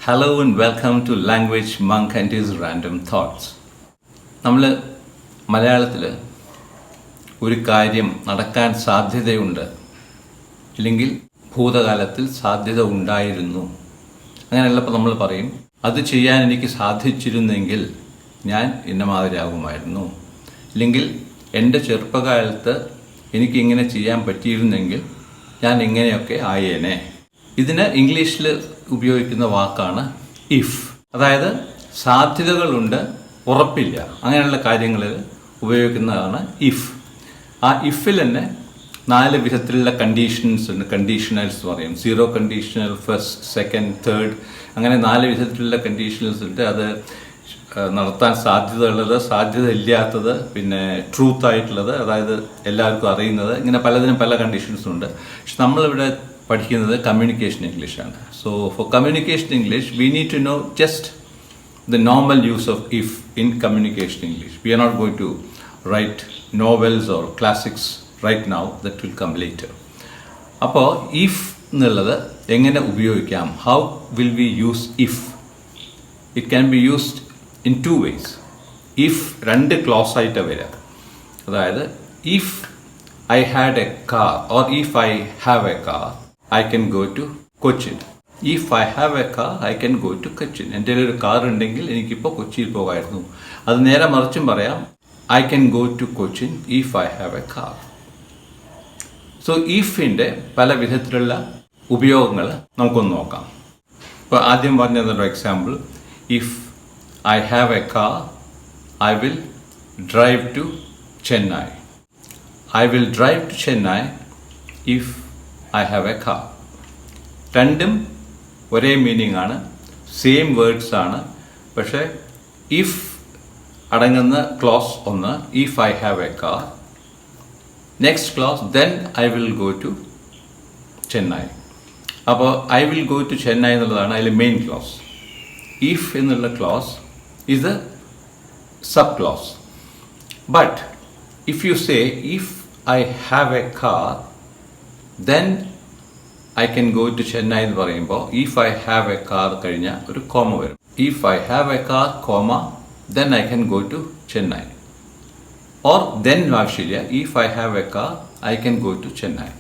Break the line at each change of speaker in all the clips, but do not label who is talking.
Hello and welcome to Language Monk and his Random Thoughts. നമ്മൾ മലയാളത്തിൽ ഒരു കാര്യം നടക്കാൻ സാധ്യതയുണ്ട്, അല്ലെങ്കിൽ ഭൂതകാലത്തിൽ സാധ്യത ഉണ്ടായിരുന്നു, അങ്ങനെയുള്ളപ്പോൾ നമ്മൾ പറയും അത് ചെയ്യാൻ എനിക്ക് സാധിച്ചിരുന്നെങ്കിൽ ഞാൻ ഇന്നമാതിരിയാകുമായിരുന്നു, അല്ലെങ്കിൽ എൻ്റെ ചെറുപ്പകാലത്ത് എനിക്കിങ്ങനെ ചെയ്യാൻ പറ്റിയിരുന്നെങ്കിൽ ഞാൻ ഇങ്ങനെയൊക്കെ ആയേനെ. ഇതിന് ഇംഗ്ലീഷിൽ ഉപയോഗിക്കുന്ന വാക്കാണ് ഇഫ്. അതായത് സാധ്യതകളുണ്ട്, ഉറപ്പില്ല, അങ്ങനെയുള്ള കാര്യങ്ങളിൽ ഉപയോഗിക്കുന്നതാണ് ഇഫ്. ആ ഇഫിൽ തന്നെ 4 വിധത്തിലുള്ള കണ്ടീഷൻസ് ഉണ്ട്. കണ്ടീഷണൽസ് പറയും, zero conditional, first, second, third, അങ്ങനെ 4 വിധത്തിലുള്ള കണ്ടീഷണൽസ് ഉണ്ട്. അത് നടത്താൻ സാധ്യതയുള്ളത്, സാധ്യത ഇല്ലാത്തത്, പിന്നെ ട്രൂത്ത് ആയിട്ടുള്ളത്, അതായത് എല്ലാവർക്കും അറിയുന്നത്, ഇങ്ങനെ പലതിനും പല കണ്ടീഷൻസും ഉണ്ട്. പക്ഷെ നമ്മളിവിടെ പഠിക്കുന്നത് കമ്മ്യൂണിക്കേഷൻ ഇംഗ്ലീഷാണ്. So for communication English we need to know just the normal use of if in communication English. We are not going to write novels or classics right now, that will come later. അപ്പോൾ if എന്നുള്ളത് എങ്ങനെ ഉപയോഗിക്കാം? How will we use if? It can be used in 2 ways. If 2 clause ആയിട്ട് വരിക. അതായത് if I had a car or if I have a car, I can go to Cochin. If I have a car, I can go to Cochin. എൻ്റെ ഒരു car ഉണ്ടെങ്കിൽ എനിക്കിപ്പോൾ കൊച്ചിയിൽ പോകാമായിരുന്നു. അത് നേരെ മറിച്ചും പറയാം, I can go to Cochin if I have a car. So ഇഫിൻ്റെ പല വിധത്തിലുള്ള ഉപയോഗങ്ങൾ നമുക്കൊന്ന് നോക്കാം. ഇപ്പോൾ ആദ്യം പറഞ്ഞൊരു example, if I have a car, I will drive to Chennai. I will drive to Chennai if I have a car. രണ്ടും ഒരേ മീനിങ് ആണ്, സെയിം വേർഡ്സ് ആണ്. പക്ഷേ ഇഫ് അടങ്ങുന്ന ക്ലോസ് ഒന്ന്, if I have a car. Next clause, then I will go to Chennai. അപ്പോൾ I will go to Chennai എന്നുള്ളതാണ് അതിൽ മെയിൻ ക്ലോസ്. ഇഫ് എന്നുള്ള clause is a subclause. But if you say if I have a car, then I can go to Chennai എന്ന് പറയുമ്പോൾ if I have a car കഴിഞ്ഞാൽ ഒരു comma വരും. If I have a car, comma, then I can go to Chennai. Or then ആവശ്യമില്ല, if I have a car, I can go to Chennai.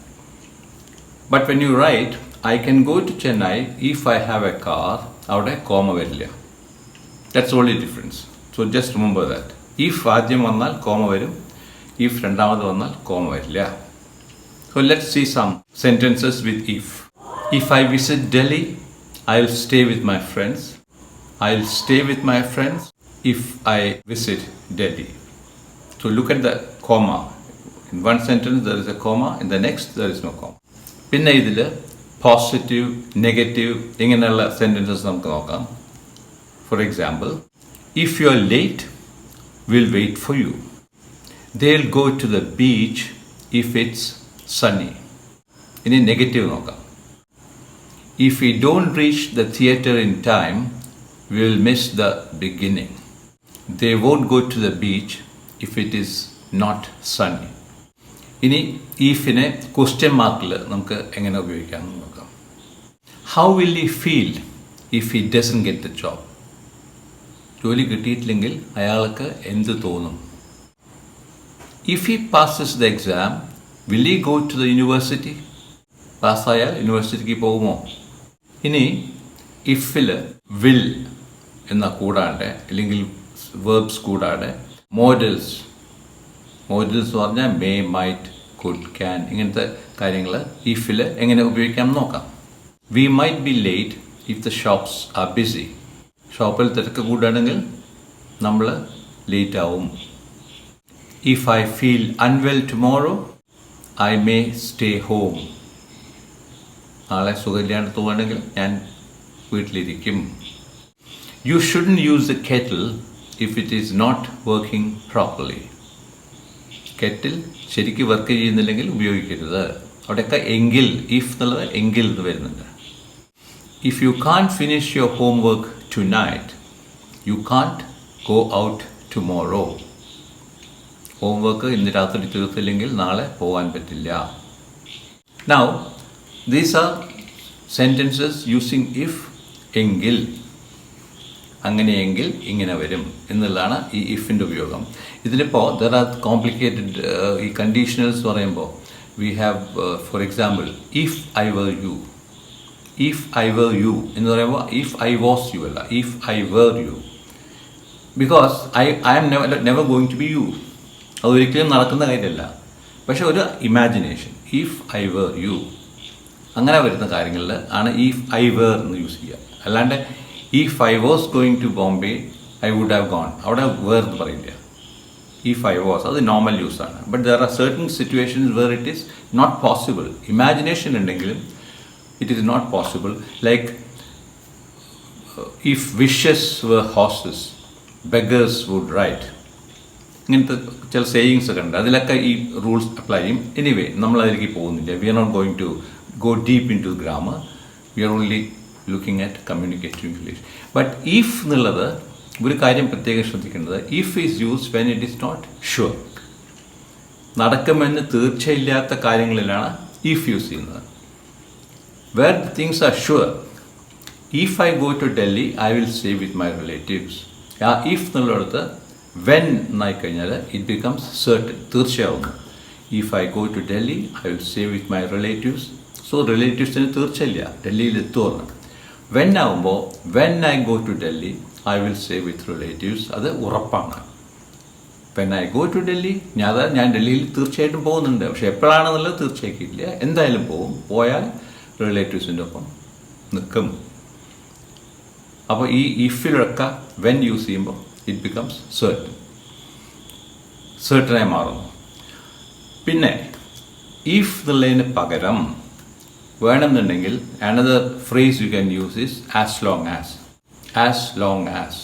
But when you write I can go to Chennai if I have a car, അവിടെ comma വരില്ല. That's only difference. So just remember that. If ആദ്യം വന്നാൽ comma വരും, if രണ്ടാമത് വന്നാൽ comma വരില്ല. So let's see some sentences with if. If I visit Delhi, I'll stay with my friends. I'll stay with my friends if I visit Delhi. So look at the comma. In one sentence there is a comma, in the next there is no comma. പിന്നെ ഇതിൽ positive, negative ഇങ്ങനെയുള്ള sentences നമുക്ക് നോക്കാം. For example, if you are late, we'll wait for you. They'll go to the beach if it's sunny. ഇനി negative നോക്കാം. If we don't reach the theatre in time, we will miss the beginning. They won't go to the beach if it is not sunny. ഇനി ഈഫിനെ question മാർക്കിൽ നമുക്ക് എങ്ങനെ ഉപയോഗിക്കാം എന്ന് നോക്കാം. How will he feel if he doesn't get the job? ജോലി കിട്ടിയിട്ടില്ലെങ്കിൽ അയാൾക്ക് എന്ത് തോന്നും? If he passes the exam, will he go to the university? പാസ്സായാൽ യൂണിവേഴ്സിറ്റിക്ക് പോകുമോ? ഇനി ഇഫിൽ വിൽ എന്ന കൂടാണ്ട്, അല്ലെങ്കിൽ വേർബ്സ് കൂടാണ്ട് മോഡൽസ് പറഞ്ഞാൽ മേ, മൈറ്റ്, കുഡ്, ക്യാൻ, ഇങ്ങനത്തെ കാര്യങ്ങൾ ഇഫിൽ എങ്ങനെ ഉപയോഗിക്കാം നോക്കാം. We might be late if the shops are busy. ഷോപ്പിൽ തിരക്ക് കൂടുകയാണെങ്കിൽ നമ്മൾ ലേറ്റ് ആവും. If I feel unwell tomorrow, I may stay home. നാളെ സുഖമില്ലാണ്ട് തോന്നുകയാണെങ്കിൽ ഞാൻ വീട്ടിലിരിക്കും. You shouldn't use the kettle if it is not working properly. Kettle ശരിക്കും വർക്ക് ചെയ്യുന്നില്ലെങ്കിൽ ഉപയോഗിക്കരുത്. അവിടെയൊക്കെ എങ്കിൽ, ഇഫ് എന്നുള്ളത് എങ്കിൽ എന്ന് വരുന്നുണ്ട്. If you can't finish your home work tonight, you can't go out tomorrow. Homework ഇന്ന് രാത്രി തീർത്തില്ലെങ്കിൽ നാളെ പോകാൻ പറ്റില്ല. Now, these are sentences using if എങ്കിൽ, അങ്ങനെയെങ്കിൽ ഇങ്ങനെ വരും എന്നുള്ളതാണ് ഈ ഇഫിൻ്റെ ഉപയോഗം. ഇതിലിപ്പോൾ ദർ ആർ കോംപ്ലിക്കേറ്റഡ് ഈ കണ്ടീഷണൽസ് പറയുമ്പോൾ we have for example if I were you. If I were you എന്ന് പറയുമ്പോൾ ഇഫ് ഐ വാസ് യു അല്ല, if I were you. Because I am never going to be you. അതൊരിക്കലും നടക്കുന്ന കാര്യമല്ല. പക്ഷെ ഒരു imagination, if I were you, അങ്ങനെ വരുന്ന കാര്യങ്ങളിൽ ആണ് ഇഫ് ഐ വേർ എന്ന് യൂസ് ചെയ്യുക. അല്ലാണ്ട് if I was going to Bombay I would have gone, അവിടെ വേർ എന്ന് പറയില്ല. ഇഫ് ഐ വാസ്, അത് നോർമൽ യൂസാണ്. But there are certain situations where it is not possible. Imagination ഉണ്ടെങ്കിലും it is not possible, like if wishes were horses beggars would ride. ഇങ്ങനത്തെ ചില sayings ഒക്കെ ഉണ്ട്, അതിലൊക്കെ ഈ റൂൾസ് അപ്ലൈ ചെയ്യും. എനിവേ നമ്മൾ അതിലേക്ക് പോകുന്നില്ല. We are not going to go deep into grammar. We are only looking at communicative English. But if എന്നുള്ളത് ഒരു കാര്യം പ്രത്യേകം ശ്രദ്ധിക്കേണ്ടത്, if is used when it is not sure. നടക്കുമെന്ന് തീർച്ചയില്ലാത്ത കാര്യങ്ങളിലാണ് ഇഫ് യൂസ് ചെയ്യുന്നത്. Where the things are sure, if I go to Delhi, I will stay with my relatives. If എന്നുള്ളിടത്ത് when എന്നായി കഴിഞ്ഞാൽ it becomes certain, തീർച്ചയാവുന്നു. If I go to Delhi, I will stay with my relatives. So relatives-ന് തീർച്ചയില്ല, ഡൽഹിയിൽ എത്തുമെന്ന്. When ആവുമ്പോൾ when I go to Delhi, I will stay with relatives, അത് ഉറപ്പാണ്. When I go to Delhi, ഞാൻ ഡൽഹിയിൽ തീർച്ചയായിട്ടും പോകുന്നുണ്ട്. പക്ഷെ എപ്പോഴാണെന്നുള്ളത് തീർച്ചയാക്കിയില്ല, എന്തായാലും പോകും. പോയാൽ റിലേറ്റീവ്സിൻ്റെ ഒപ്പം നിൽക്കും. അപ്പോൾ ഈ ഇഫിലൊക്കെ വെൻ യൂസ് ചെയ്യുമ്പോൾ ഇറ്റ് ബിക്കംസ് സർട്ടൻ, സർട്ടനായി മാറുന്നു. പിന്നെ ഇഫ് എന്നുള്ളതിന് പകരം വേണമെന്നുണ്ടെങ്കിൽ another phrase you can use is as long as. As long as.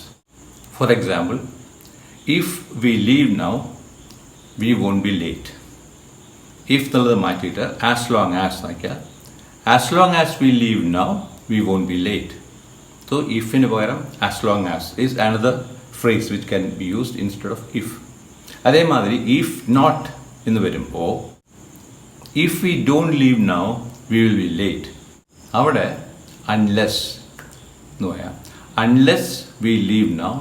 For example, if we leave now we won't be late. If എന്നുള്ളത് മാറ്റിയിട്ട് ആസ് ലോങ് ആസ് നോക്കിയാൽ as long as we leave now, we won't be late. So, if in പകരം as long as is another phrase which can be used instead of if. അതേമാതിരി if not എന്ന് വരുമ്പോൾ if we don't leave now, we will be late. അവിടെ unless എന്ന് പറയാം. Unless we leave now,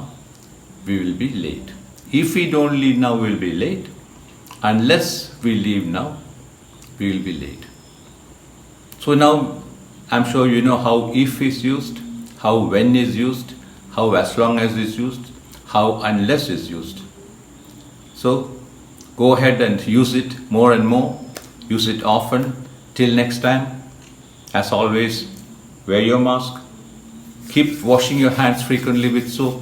we will be late. If we don't leave now, we will be late. Unless we leave now, we will be late. So now I'm sure you know how if is used, how when is used, how as long as is used, how unless is used. So go ahead and use it more and more. Use it often. Till next time, as always, wear your mask. Keep washing your hands frequently with soap.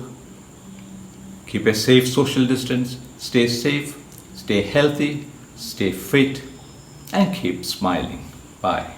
Keep a safe social distance. Stay safe, stay healthy, stay fit, and keep smiling. Bye.